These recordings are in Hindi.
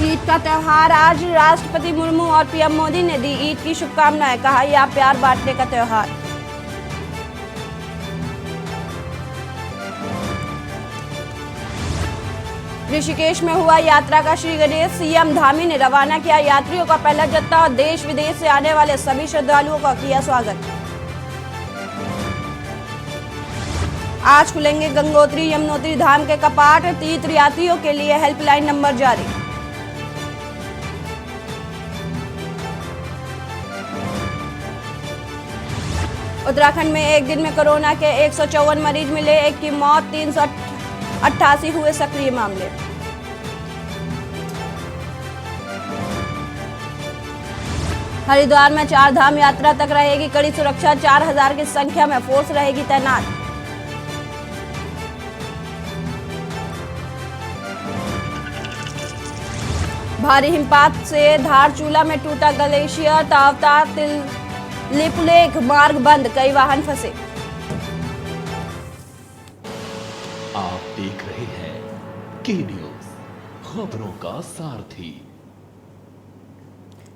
ईद का त्योहार आज राष्ट्रपति मुर्मू और पीएम मोदी ने दी ईद की शुभकामनाएं। कहा यह प्यार बांटने का त्योहार। ऋषिकेश में हुआ यात्रा का श्री गणेश। सीएम धामी ने रवाना किया यात्रियों का पहला जत्था और देश विदेश से आने वाले सभी श्रद्धालुओं का किया स्वागत। आज खुलेंगे गंगोत्री यमुनोत्री धाम के कपाट। तीर्थयात्रियों के लिए हेल्पलाइन नंबर जारी। उत्तराखंड में एक दिन में कोरोना के 154 मरीज मिले, एक की मौत, 388 हुए सक्रिय मामले। हरिद्वार में 4 धाम यात्रा तक रहेगी कड़ी सुरक्षा। 4000 की संख्या में फोर्स रहेगी तैनात। भारी हिमपात से धारचूला में टूटा ग्लेशियर। तावता लिपुलेख मार्ग बंद, कई वाहन फंसे। आप देख रहे हैं के न्यूज, खबरों का सारथी।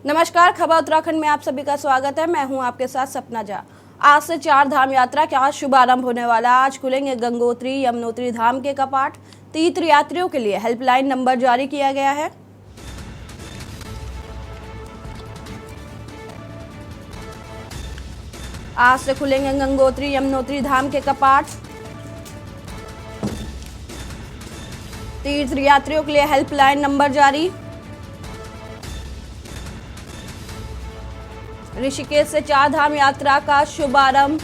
नमस्कार, खबर उत्तराखंड में आप सभी का स्वागत है। मैं हूं आपके साथ सपना झा। आज से 4 धाम यात्रा का शुभारंभ होने वाला। आज खुलेंगे गंगोत्री यमुनोत्री धाम के कपाट। तीर्थयात्रियों के लिए हेल्पलाइन नंबर जारी किया गया है। आज से खुलेंगे गंगोत्री यमुनोत्री धाम के कपाट। तीर्थयात्रियों के लिए हेल्पलाइन नंबर जारी। ऋषिकेश से 4 धाम यात्रा का शुभारंभ।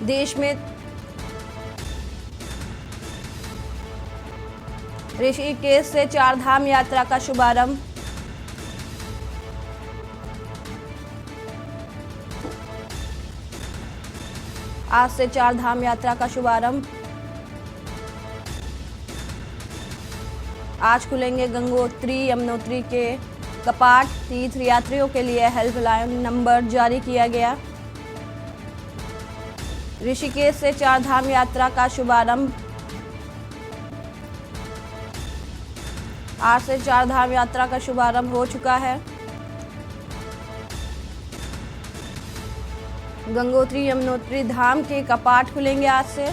देश में ऋषिकेश से 4 धाम यात्रा का शुभारंभ। आज से 4 धाम यात्रा का शुभारंभ। आज खुलेंगे गंगोत्री यमुनोत्री के कपाट। तीर्थयात्रियों के लिए हेल्पलाइन नंबर जारी किया गया। ऋषिकेश से 4 धाम यात्रा का शुभारंभ। आज से 4 धाम यात्रा का शुभारंभ हो चुका है। गंगोत्री यमुनोत्री धाम के कपाट खुलेंगे आज से।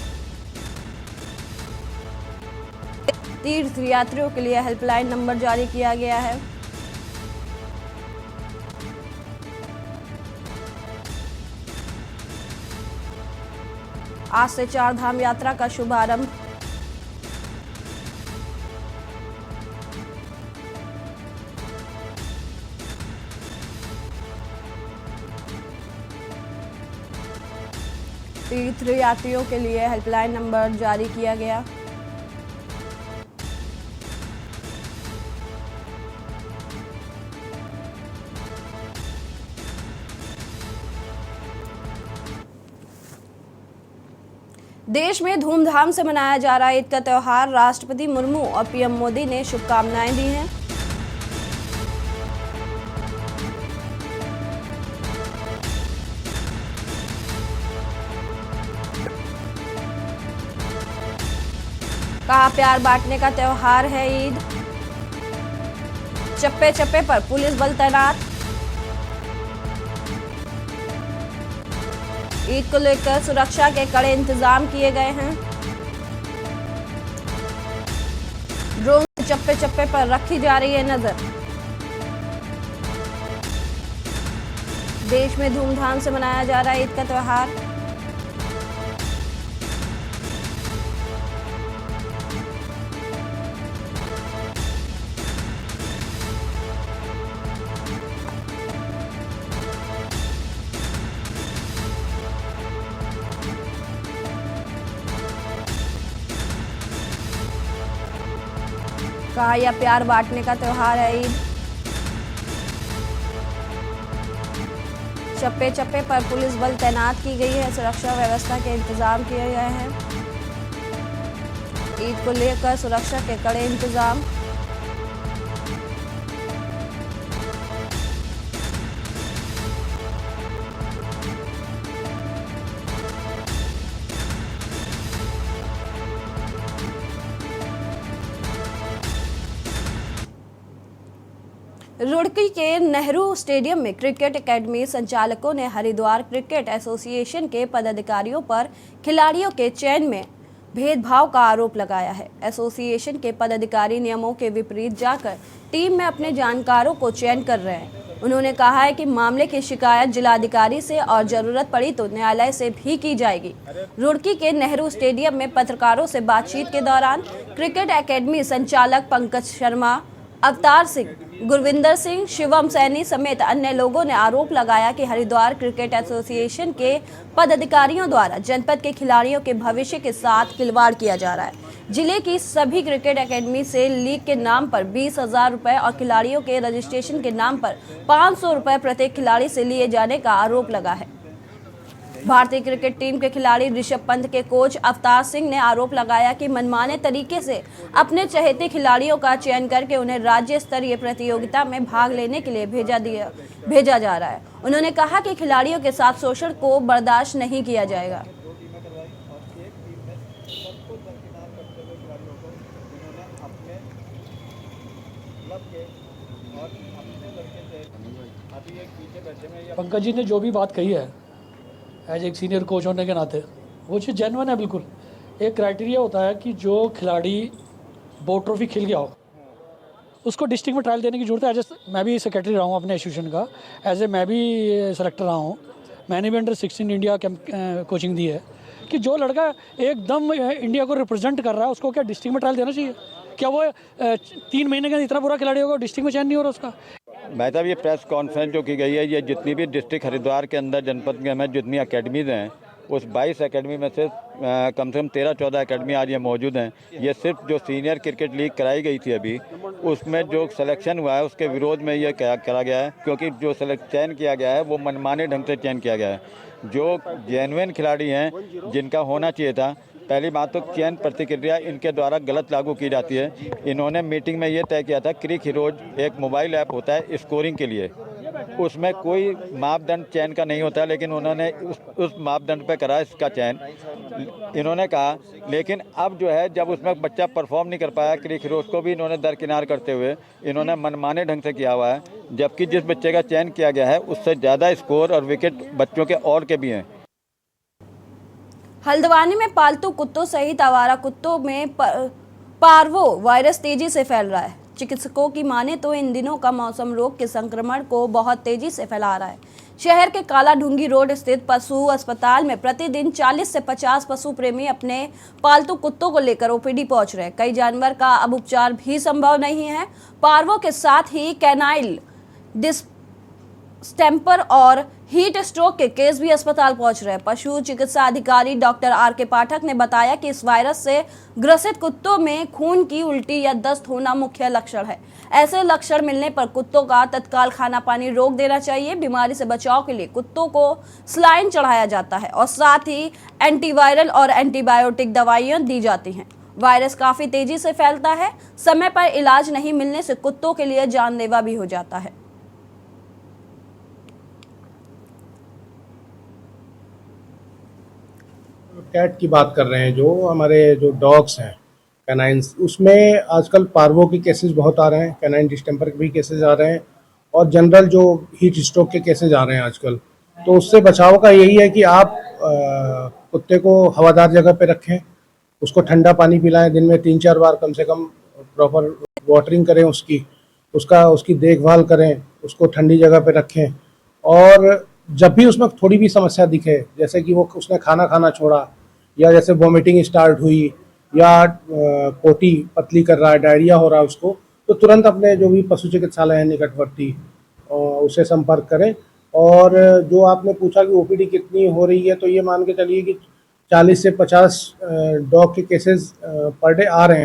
तीर्थयात्रियों के लिए हेल्पलाइन नंबर जारी किया गया है। आज से 4 धाम यात्रा का शुभारंभ। तीर्थयात्रियों के लिए हेल्पलाइन नंबर जारी किया गया। देश में धूमधाम से मनाया जा रहा ईद का त्योहार। राष्ट्रपति मुर्मू और पीएम मोदी ने शुभकामनाएं दी हैं। कहा प्यार बांटने का त्योहार है ईद। चप्पे चप्पे पर पुलिस बल तैनात। ईद को लेकर सुरक्षा के कड़े इंतजाम किए गए हैं। ड्रोन चप्पे चप्पे पर रखी जा रही है नजर। देश में धूमधाम से मनाया जा रहा है ईद का त्योहार। कहा यह प्यार बांटने का त्योहार है ईद। चप्पे चप्पे पर पुलिस बल तैनात की गई है। सुरक्षा व्यवस्था के इंतजाम किए गए हैं। ईद को लेकर सुरक्षा के कड़े इंतजाम। रुड़की के नेहरू स्टेडियम में क्रिकेट एकेडमी संचालकों ने हरिद्वार क्रिकेट एसोसिएशन के पदाधिकारियों पर खिलाड़ियों के चयन में भेदभाव का आरोप लगाया है। एसोसिएशन के पदाधिकारी नियमों के विपरीत जाकर टीम में अपने जानकारों को चयन कर रहे हैं। उन्होंने कहा है कि मामले की शिकायत जिलाधिकारी से और जरूरत पड़ी तो न्यायालय से भी की जाएगी। रुड़की के नेहरू स्टेडियम में पत्रकारों से बातचीत के दौरान क्रिकेट एकेडमी संचालक पंकज शर्मा, अवतार सिंह, गुरविंदर सिंह, शिवम सैनी समेत अन्य लोगों ने आरोप लगाया कि हरिद्वार क्रिकेट एसोसिएशन के पदाधिकारियों द्वारा जनपद के खिलाड़ियों के भविष्य के साथ खिलवाड़ किया जा रहा है। जिले की सभी क्रिकेट एकेडमी से लीग के नाम पर 20,000 रुपए और खिलाड़ियों के रजिस्ट्रेशन के नाम पर 500 रुपए प्रत्येक खिलाड़ी से लिए जाने का आरोप लगा है। भारतीय क्रिकेट टीम के खिलाड़ी ऋषभ पंत के कोच अवतार सिंह ने आरोप लगाया कि मनमाने तरीके से अपने चहेते खिलाड़ियों का चयन करके उन्हें राज्य स्तरीय प्रतियोगिता में भाग लेने के लिए भेजा जा रहा है। उन्होंने कहा कि खिलाड़ियों के साथ शोषण को बर्दाश्त नहीं किया जाएगा। पंकज जी ने जो भी बात कही है एज एक सीनियर कोच होने के नाते वो चीज़ जेन्युइन है। बिल्कुल एक क्राइटेरिया होता है कि जो खिलाड़ी बोर्ड ट्रॉफी खेल गया हो उसको डिस्ट्रिक्ट में ट्रायल देने की जरूरत है। एज मैं भी सेक्रेटरी रहा हूँ अपने एसोसिएशन का, एज ए मैं भी सेलेक्टर रहा हूँ। मैंने भी अंडर-16 इंडिया कोचिंग दी है कि जो लड़का एकदम इंडिया को रिप्रेजेंट कर रहा है उसको क्या डिस्ट्रिक्ट में ट्रायल देना चाहिए? क्या वो 3 महीने का इतना बुरा खिलाड़ी होगा डिस्ट्रिक्ट में चयन नहीं हो रहा उसका? भाई साहब, ये प्रेस कॉन्फ्रेंस जो की गई है, ये जितनी भी डिस्ट्रिक्ट हरिद्वार के अंदर जनपद के में जितनी अकेडमीज़ हैं उस 22 अकेडमी में से कम 13-14 अकेडमी आज ये मौजूद हैं। ये सिर्फ जो सीनियर क्रिकेट लीग कराई गई थी अभी उसमें जो सिलेक्शन हुआ है उसके विरोध में ये करा गया है, क्योंकि जो चयन किया गया है वो मनमाने ढंग से चयन किया गया है। जो जेन्युइन खिलाड़ी हैं जिनका होना चाहिए था, पहली बात तो चयन प्रक्रिया इनके द्वारा गलत लागू की जाती है। इन्होंने मीटिंग में ये तय किया था क्रिक हीरोज एक मोबाइल ऐप होता है स्कोरिंग के लिए, उसमें कोई मापदंड चयन का नहीं होता, लेकिन उन्होंने उस मापदंड पे करा इसका चयन इन्होंने कहा। लेकिन अब जो है जब उसमें बच्चा परफॉर्म नहीं कर पाया, क्रिक हीरोज को भी इन्होंने दरकिनार करते हुए इन्होंने मनमाने ढंग से किया हुआ है, जबकि जिस बच्चे का चयन किया गया है उससे ज़्यादा स्कोर और विकेट बच्चों के और के भी हैं। हल्द्वानी में पालतू कुत्तों सहित आवारा कुत्तों में पार्वो वायरस तेजी से फैल रहा है। चिकित्सकों की माने तो इन दिनों का मौसम रोग के संक्रमण को बहुत तेजी से फैला रहा है। शहर के काला ढूंगी रोड स्थित पशु अस्पताल में प्रतिदिन 40 से 50 पशु प्रेमी अपने पालतू कुत्तों को लेकर ओपीडी पहुंच रहे हैं। कई जानवर का अब उपचार भी संभव नहीं है। पार्वो के साथ ही कैनाइल डिस्टेंपर और हीट स्ट्रोक के केस भी अस्पताल पहुंच रहे हैं। पशु चिकित्सा अधिकारी डॉक्टर आर.के. पाठक ने बताया कि इस वायरस से ग्रसित कुत्तों में खून की उल्टी या दस्त होना मुख्य लक्षण है। ऐसे लक्षण मिलने पर कुत्तों का तत्काल खाना पानी रोक देना चाहिए। बीमारी से बचाव के लिए कुत्तों को सलाइन चढ़ाया जाता है और साथ ही एंटीवायरल और एंटीबायोटिक दवाइयां दी जाती हैं। वायरस काफी तेजी से फैलता है। समय पर इलाज नहीं मिलने से कुत्तों के लिए जानलेवा भी हो जाता है। कैट की बात कर रहे हैं, जो हमारे जो डॉग्स हैं कैनाइंस, उसमें आजकल पार्वो के केसेस बहुत आ रहे हैं, कैनाइन डिस्टेंपर के भी केसेस आ रहे हैं और जनरल जो हीट स्ट्रोक के केसेस आ रहे हैं आजकल। तो उससे बचाव का यही है कि आप कुत्ते को हवादार जगह पे रखें, उसको ठंडा पानी पिलाएं, दिन में 3-4 बार कम से कम प्रॉपर वाटरिंग करें, उसकी देखभाल करें, उसको ठंडी जगह पे रखें। और जब भी उसमें थोड़ी भी समस्या दिखे, जैसे कि वो उसने खाना खाना छोड़ा या जैसे वॉमिटिंग स्टार्ट हुई या पोटी पतली कर रहा है, डायरिया हो रहा है उसको, तो तुरंत अपने जो भी पशु चिकित्सालय है निकटवर्ती उसे संपर्क करें। और जो आपने पूछा कि ओपीडी कितनी हो रही है, तो ये मान के चलिए कि 40 से 50 डॉग के केसेस पर डे आ रहे हैं।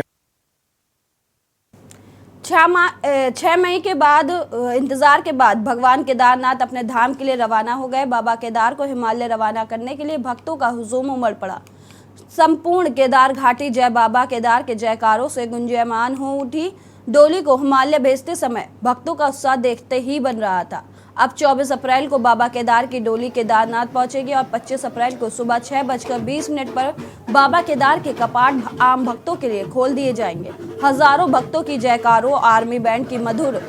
6 मई के बाद इंतजार के बाद भगवान केदारनाथ अपने धाम के लिए रवाना हो गए। बाबा केदार को हिमालय रवाना करने के लिए भक्तों का हुजूम उमड़ पड़ा। संपूर्ण केदार घाटी जय बाबा केदार के जयकारों से गुंजायमान हो उठी। डोली को हिमालय भेजते समय भक्तों का उत्साह देखते ही बन रहा था। अब 24 अप्रैल को बाबा केदार की डोली केदारनाथ पहुंचेगी और 25 अप्रैल को सुबह 6:20 पर बाबा केदार के कपाट आम भक्तों के लिए खोल दिए जाएंगे। हजारों भक्तों की जयकारों, आर्मी बैंड की मधुर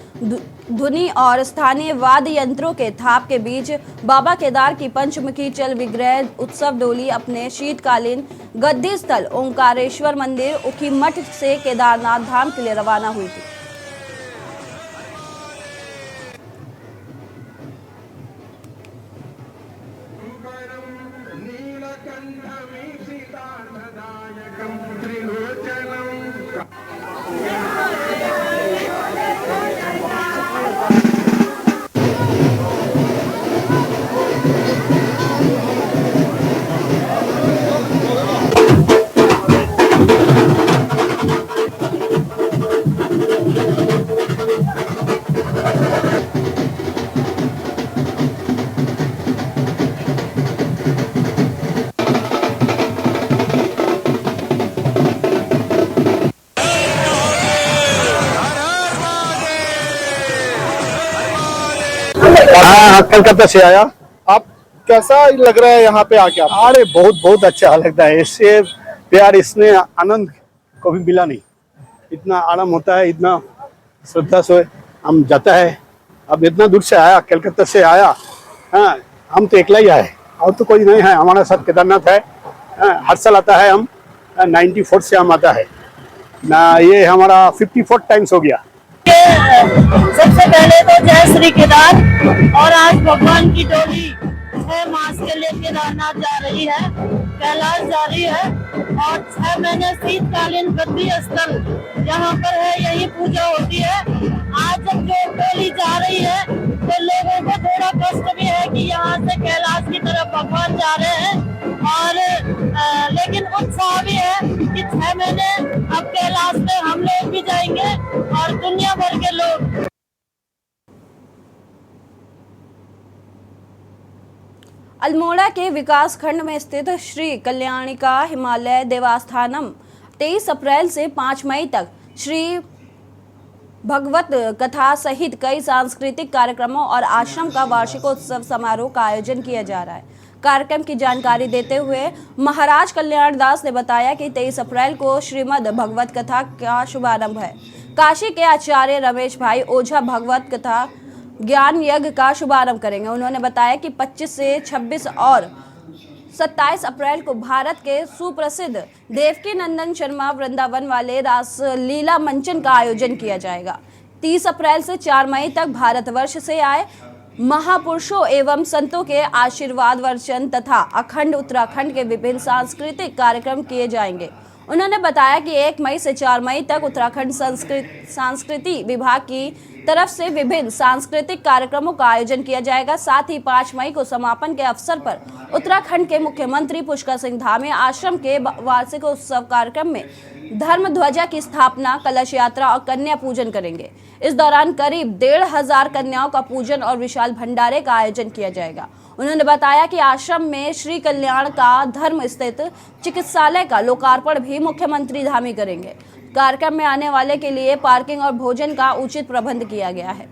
धुनी और स्थानीय वाद्य यंत्रों के थाप के बीच बाबा केदार की पंचमुखी चल विग्रह उत्सव डोली अपने शीतकालीन गद्दी स्थल ओंकारेश्वर मंदिर उखीमठ से केदारनाथ धाम के लिए रवाना हुई थी। हाँ, कलकत्ता से आया। आप कैसा लग रहा है यहाँ पे आके? आप अरे बहुत बहुत अच्छा लगता है। इससे प्यार, इसने आनंद कभी मिला नहीं। इतना आराम होता है, इतना श्रद्धा से हम जाता है। अब इतना दूर से आया, कलकत्ता से आया। हाँ, हम तो अकेला ही आए और तो कोई नहीं है। हमारा साथ केदारनाथ है। हाँ, हर साल आता है। हम 94 से हम आता है ना। ये हमारा 54 टाइम्स हो गया। सबसे पहले तो जय श्री केदार। और आज भगवान की डोली 6 मास के लिए केदारनाथ जा रही है, कैलाश जा रही है। और 6 महीने शीतकालीन गद्दी स्थल यहाँ पर है, यही पूजा होती है। आज जब जो डोली जा रही है तो लोगों को थोड़ा कष्ट भी है कि यहाँ से कैलाश की तरफ भगवान जा रहे हैं। और लेकिन उत्साह भी है कि 6 महीने अब कैलाश में हम लोग भी जाएंगे और दुनिया भर के लोग। अल्मोड़ा के विकास खंड में स्थित श्री कल्याणिका हिमालय देवस्थानम 23 अप्रैल से 5 मई तक श्री भगवत कथा सहित कई सांस्कृतिक कार्यक्रमों और आश्रम का वार्षिकोत्सव समारोह का आयोजन किया जा रहा है। कार्यक्रम की जानकारी देते हुए महाराज कल्याण दास ने बताया कि 23 अप्रैल को श्रीमद् भगवत कथा का शुभारंभ है। काशी के आचार्य रमेश भाई ओझा भगवत कथा ज्ञान यज्ञ का शुभारंभ करेंगे। उन्होंने बताया कि 25 से 26 और 27 अप्रैल को भारत के सुप्रसिद्ध देवकी नंदन शर्मा वृंदावन वाले रासलीला मंचन का आयोजन किया जाएगा। 30 अप्रैल से 4 मई तक भारतवर्ष से आए महापुरुषों एवं संतों के आशीर्वाद वर्षन तथा अखंड उत्तराखंड के विभिन्न सांस्कृतिक कार्यक्रम किए जाएंगे। उन्होंने बताया कि 1 मई से 4 मई तक उत्तराखंड संस्कृति विभाग की तरफ से विभिन्न सांस्कृतिक कार्यक्रमों का आयोजन किया जाएगा। साथ ही 5 मई को समापन के अवसर पर उत्तराखंड के मुख्यमंत्री पुष्कर सिंह धामी आश्रम के वार्षिक उत्सव कार्यक्रम में धर्म ध्वजा की स्थापना, कलश यात्रा और कन्या पूजन करेंगे। इस दौरान करीब 1,500 कन्याओं का पूजन और विशाल भंडारे का आयोजन किया जाएगा। उन्होंने बताया कि आश्रम में श्री कल्याण का धर्म स्थित चिकित्सालय का लोकार्पण भी मुख्यमंत्री धामी करेंगे। कार्यक्रम में आने वाले के लिए पार्किंग और भोजन का उचित प्रबंध किया गया है।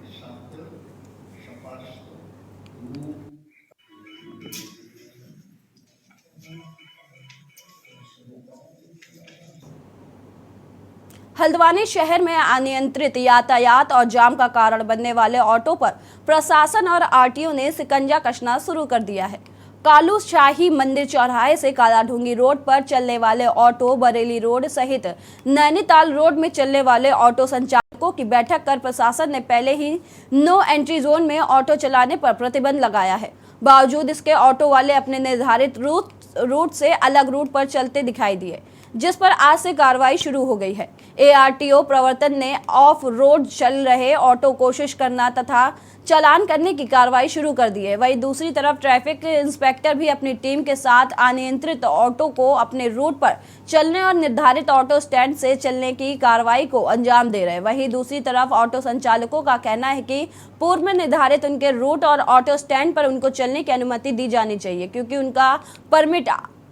हल्द्वानी शहर में अनियंत्रित यातायात और जाम का कारण बनने वाले ऑटो पर प्रशासन और आरटीओ ने शिकंजा कसना शुरू कर दिया है। कालू शाही मंदिर चौराहे से कालाढूंगी रोड पर चलने वाले ऑटो, बरेली रोड सहित नैनीताल रोड में चलने वाले ऑटो संचालकों की बैठक कर प्रशासन ने पहले ही नो एंट्री जोन में ऑटो चलाने पर प्रतिबंध लगाया है। बावजूद इसके ऑटो वाले अपने निर्धारित रूट से अलग रूट पर चलते दिखाई दिए, जिस पर आज से कार्रवाई शुरू हो गई है। एआरटीओ प्रवर्तन ने ऑफ रोड चल रहे ऑटो कोशिश करना तथा चालान करने की कार्रवाई शुरू कर दी है। वहीं दूसरी तरफ ट्रैफिक इंस्पेक्टर भी अपनी टीम के साथ अनियंत्रित ऑटो को अपने रूट पर चलने और निर्धारित ऑटो स्टैंड से चलने की कार्रवाई को अंजाम दे रहे हैं। वहीं दूसरी तरफ ऑटो संचालकों का कहना है कि पूर्व में निर्धारित उनके रूट और ऑटो स्टैंड पर उनको चलने की अनुमति दी जानी चाहिए, क्योंकि उनका परमिट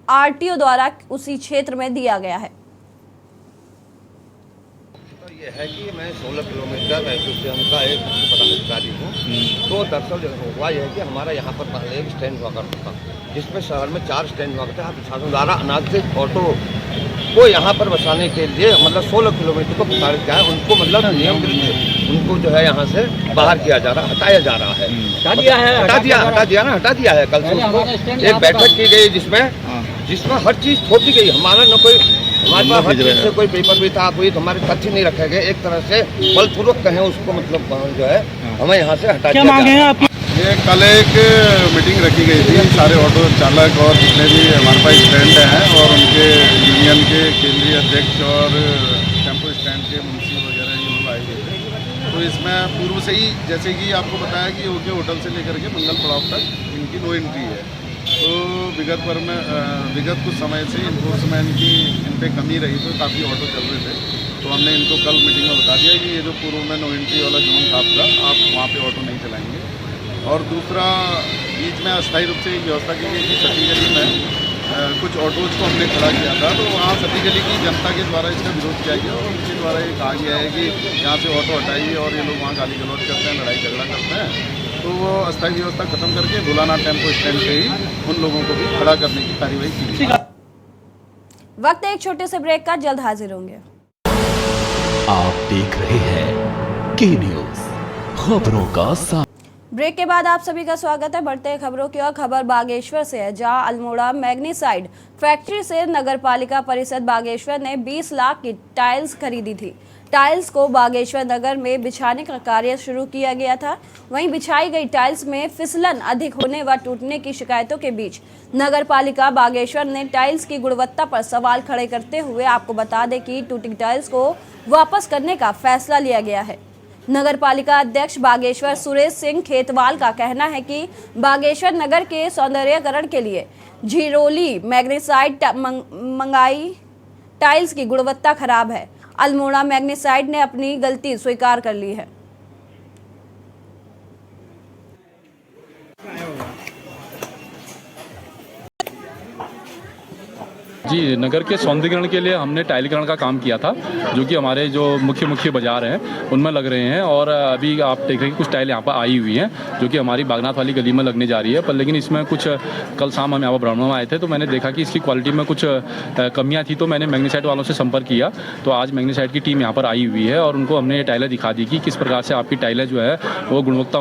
आरटीओ द्वारा उसी क्षेत्र में दिया गया है। ये ये है कि मैं 16 किलोमीटर एसोसिएशन का एक पदाधिकारी हूँ। तो दरअसल हुआ यह है कि हमारा यहाँ पर पहले एक स्टैंड हुआ करता था, जिसमें शहर में 4 स्टैंड हुआ करते हैं। प्रशासन द्वारा अनाधिकृत ऑटो को यहाँ पर बसाने के लिए मतलब 16 किलोमीटर को प्रसारित किया है। उनको मतलब नियम विरुद्ध उनको जो है यहाँ से बाहर किया जा रहा है, हटाया जा रहा है। हटा दिया है। कल से उसको एक बैठक की गई जिसमें हर चीज़ थोप दी गई। हमारा न कोई हमारे पास हर चीज़ से कोई पेपर भी था, कोई हमारे तथ्य नहीं रखे गए। एक तरह से बलपूर्वक कहें उसको मतलब जो है हमें यहाँ से हटा दिया जा रहा है। ये कल एक मीटिंग रखी गई थी, सारे ऑटो चालक और जितने भी हमारे पास स्टैंड हैं और उनके यूनियन के केंद्रीय अध्यक्ष और टेम्पो स्टैंड के मुंशी वगैरह ये लोग आए हुए थे। तो इसमें पूर्व से ही जैसे कि आपको बताया कि ओके होटल से लेकर के मंगल पड़ाव तक इनकी नो एंट्री है। तो विगत कुछ समय से इन्फोर्समेंट की इन पर कमी रही, तो काफ़ी ऑटो चल रहे थे। तो हमने इनको कल मीटिंग में बता दिया कि ये जो पूर्व में नो एंट्री वाला जोन था आपका, आप वहाँ पर ऑटो नहीं चलाएँगे। और दूसरा, बीच में अस्थायी रूप से एक व्यवस्था की गई थी सती गली में कुछ ऑटोज़ को हमने खड़ा किया था। तो वहाँ सती गली की जनता के द्वारा इसका विरोध किया गया और उनके द्वारा ये कहा गया है कि यहाँ से ऑटो हटाइए और ये लोग वहाँ गाली गलौज करते हैं, लड़ाई झगड़ा करते हैं। तो वो अस्थायी व्यवस्था खत्म करके भोलाना टेम्पो स्टैंड पे ही उन लोगों को भी खड़ा करने की कार्यवाही की। वक्त एक छोटे से ब्रेक का, जल्द हाजिर होंगे। आप देख रहे हैं के न्यूज़, खबरों का साथ। ब्रेक के बाद आप सभी का स्वागत है। बढ़ते हैं खबरों की ओर। खबर बागेश्वर से है, जहां अल्मोड़ा मैग्नीसाइड फैक्ट्री से नगर पालिका परिषद बागेश्वर ने 20 लाख की टाइल्स खरीदी थी। टाइल्स को बागेश्वर नगर में बिछाने का कार्य शुरू किया गया था। वहीं बिछाई गई टाइल्स में फिसलन अधिक होने व टूटने की शिकायतों के बीच नगर पालिका बागेश्वर ने टाइल्स की गुणवत्ता पर सवाल खड़े करते हुए आपको बता दें कि टूटी टाइल्स को वापस करने का फैसला लिया गया है। नगर पालिका अध्यक्ष बागेश्वर सुरेश सिंह खेतवाल का कहना है कि बागेश्वर नगर के सौंदर्यीकरण के लिए झिरोली मैग्नीसाइड मंगाई टाइल्स की गुणवत्ता खराब है। अल्मोड़ा मैग्नीसाइड ने अपनी गलती स्वीकार कर ली है। जी, नगर के सौंदर्यीकरण के लिए हमने टाइलीकरण का काम किया था, जो कि हमारे जो मुख्य बाजार हैं उनमें लग रहे हैं। और अभी आप देख रहे हैं कुछ टाइल यहाँ पर आई हुई हैं, जो कि हमारी बागनाथ वाली गली में लगने जा रही है। पर लेकिन इसमें कुछ कल शाम हम यहाँ पर भ्रमण में आए थे, तो मैंने देखा कि इसकी क्वालिटी में कुछ कमियाँ थी। तो मैंने मैग्नीसाइड वालों से संपर्क किया, तो आज मैग्नीसाइड की टीम यहाँ पर आई हुई है और उनको हमने ये टाइलें दिखा दी कि किस प्रकार से आपकी टाइलें जो है वो गुणवत्ता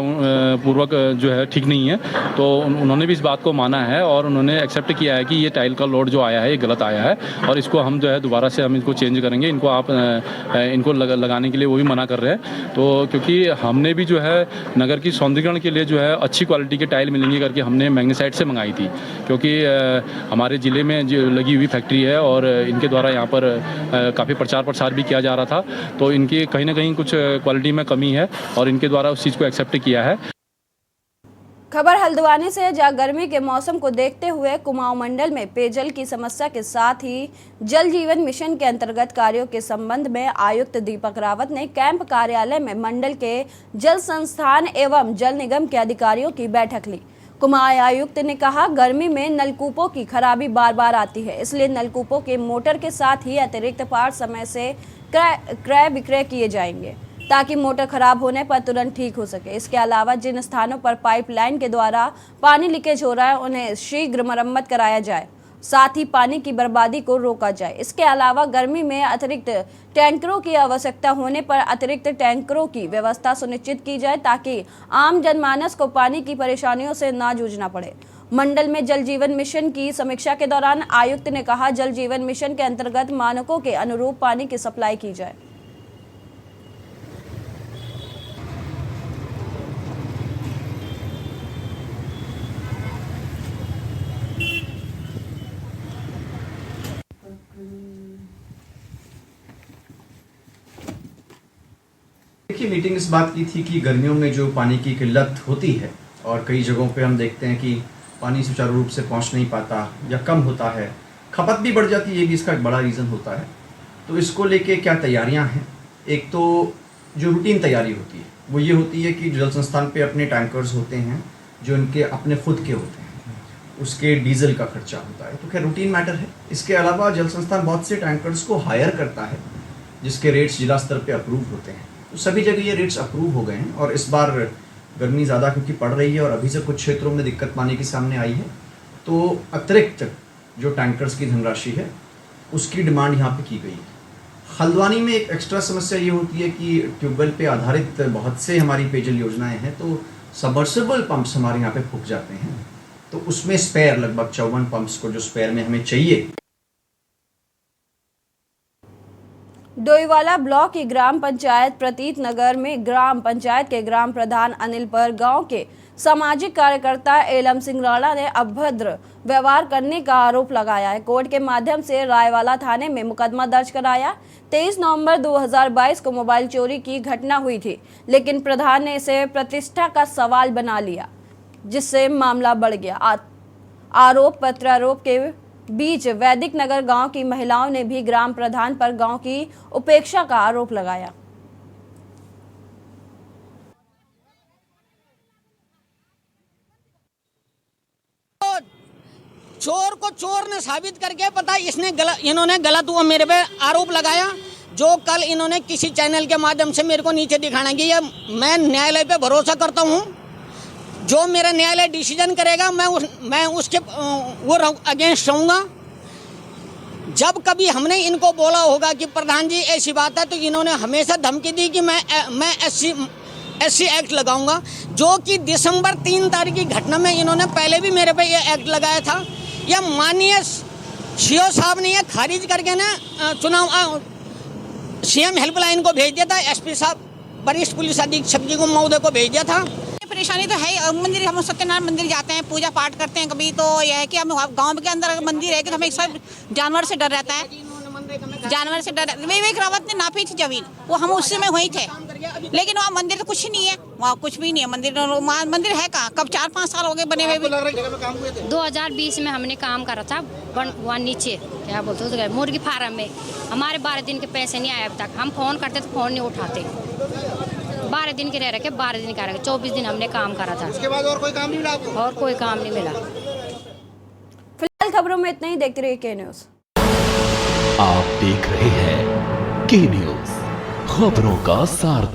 पूर्वक जो है ठीक नहीं है। तो उन्होंने भी इस बात को माना है और उन्होंने एक्सेप्ट किया है कि ये टाइल का लोड जो आया है ये गलत आया है और इसको हम जो है दोबारा से हम इनको चेंज करेंगे। इनको आप इनको लगाने के लिए वो भी मना कर रहे हैं। तो क्योंकि हमने भी जो है नगर की सौंदर्यीकरण के लिए जो है अच्छी क्वालिटी के टाइल मिलेंगी करके हमने मैग्नीसाइड से मंगाई थी, क्योंकि हमारे ज़िले में जो लगी हुई फैक्ट्री है और इनके द्वारा यहाँ पर काफ़ी प्रचार प्रसार भी किया जा रहा था। तो इनकी कहीं ना कहीं कुछ क्वालिटी में कमी है और इनके द्वारा उस चीज़ को एक्सेप्ट किया है। खबर हल्द्वानी से, जहां गर्मी के मौसम को देखते हुए कुमाऊं मंडल में पेयजल की समस्या के साथ ही जल जीवन मिशन के अंतर्गत कार्यों के संबंध में आयुक्त दीपक रावत ने कैंप कार्यालय में मंडल के जल संस्थान एवं जल निगम के अधिकारियों की बैठक ली। कुमाऊं आयुक्त ने कहा, गर्मी में नलकूपों की खराबी बार बार आती है, इसलिए नलकूपों के मोटर के साथ ही अतिरिक्त पार्ट समय से क्रय विक्रय किए जाएंगे ताकि मोटर खराब होने पर तुरंत ठीक हो सके। इसके अलावा जिन स्थानों पर पाइपलाइन के द्वारा पानी लीकेज हो रहा है उन्हें शीघ्र मरम्मत कराया जाए, साथ ही पानी की बर्बादी को रोका जाए। इसके अलावा गर्मी में अतिरिक्त टैंकरों की आवश्यकता होने पर अतिरिक्त टैंकरों की व्यवस्था सुनिश्चित की जाए ताकि आम जनमानस को पानी की परेशानियों से ना जूझना पड़े। मंडल में जल जीवन मिशन की समीक्षा के दौरान आयुक्त ने कहा, जल जीवन मिशन के अंतर्गत मानकों के अनुरूप पानी की सप्लाई की जाए। देखिए, मीटिंग इस बात की थी कि गर्मियों में जो पानी की किल्लत होती है और कई जगहों पे हम देखते हैं कि पानी सुचारू रूप से पहुंच नहीं पाता या कम होता है, खपत भी बढ़ जाती है, ये भी इसका एक बड़ा रीज़न होता है। तो इसको लेके क्या तैयारियां हैं? एक तो जो रूटीन तैयारी होती है वो ये होती है कि जल संस्थान पे अपने टैंकर्स होते हैं जो इनके अपने खुद के होते हैं, उसके डीजल का खर्चा होता है, तो खैर रूटीन मैटर है। इसके अलावा जल संस्थान बहुत से टैंकर्स को हायर करता है जिसके रेट्स जिला स्तर पे अप्रूव होते हैं। तो सभी जगह ये रेट्स अप्रूव हो गए हैं और इस बार गर्मी ज़्यादा क्योंकि पड़ रही है और अभी से कुछ क्षेत्रों में दिक्कत पानी की सामने आई है, तो अतिरिक्त जो टैंकर्स की धनराशि है उसकी डिमांड यहाँ पे की गई है। हल्द्वानी में एक एक्स्ट्रा समस्या ये होती है कि ट्यूबवेल पे आधारित बहुत से हमारी पेयजल योजनाएं हैं, तो सबमर्सिबल पंप्स हमारे यहाँ पे फूक जाते हैं, तो उसमें स्पेयर लगभग 54 पंप्स को जो स्पेयर में हमें चाहिए। डोईवाला ब्लॉक की ग्राम पंचायत प्रतीत नगर में ग्राम पंचायत के ग्राम प्रधान अनिल पर गांव के सामाजिक कार्यकर्ता एलम सिंह राणा ने अभद्र व्यवहार करने का आरोप लगाया है। कोर्ट के माध्यम से रायवाला थाने में मुकदमा दर्ज कराया। 23 नवंबर 2022 को मोबाइल चोरी की घटना हुई थी, लेकिन प्रधान ने इसे प्रतिष्ठा का सवाल बना लिया, जिससे मामला बढ़ गया। आरोप प्रत्यारोप के बीच वैदिक नगर गांव की महिलाओं ने भी ग्राम प्रधान पर गांव की उपेक्षा का आरोप लगाया। चोर को चोर ने साबित करके पता इन्होंने गलत हुआ मेरे पे आरोप लगाया, जो कल इन्होंने किसी चैनल के माध्यम से मेरे को नीचे दिखाना कि ये मैं न्यायालय पे भरोसा करता हूँ, जो मेरा न्यायालय डिसीजन करेगा मैं उसके वो अगेंस्ट रहूँगा। जब कभी हमने इनको बोला होगा कि प्रधान जी ऐसी बात है, तो इन्होंने हमेशा धमकी दी कि मैं SC एक्ट लगाऊंगा, जो कि दिसंबर 3 तारीख की घटना में इन्होंने पहले भी मेरे पे ये एक्ट लगाया था। यह माननीय CO साहब ने ये खारिज करके ना चुनाव CM हेल्पलाइन को भेज दिया था, SP साहब वरिष्ठ पुलिस अधीक्षक जी को महोदय को भेज दिया था। परेशानी तो है, मंदिर हम सत्यनारायण मंदिर जाते हैं, पूजा पाठ करते हैं, कभी तो यह है कि हम गांव के अंदर मंदिर है कि हमें सब जानवर से डर रहता है, जानवर से डर। विवेक रावत ने नापी थी जमीन, वो हम उससे में हुई थे, लेकिन वहाँ मंदिर तो कुछ ही नहीं है, वहाँ कुछ भी नहीं है। मंदिर है कहाँ? कब 4-5 साल हो गए बने हुए। 2020 में हमने काम करा था वहाँ नीचे क्या बोलते थे मुर्गी फार्म में। हमारे 12 दिन के पैसे नहीं आए अब तक। हम फोन करते तो फोन नहीं उठाते। 12 दिन के रह रखे, 12 दिन का रखे, 24 दिन हमने काम करा था। उसके बाद और कोई काम नहीं मिला? और कोई काम नहीं मिला। फिलहाल खबरों में इतना ही। देखते रहिए के न्यूज़। आप देख रहे हैं के न्यूज़, खबरों का सारथी।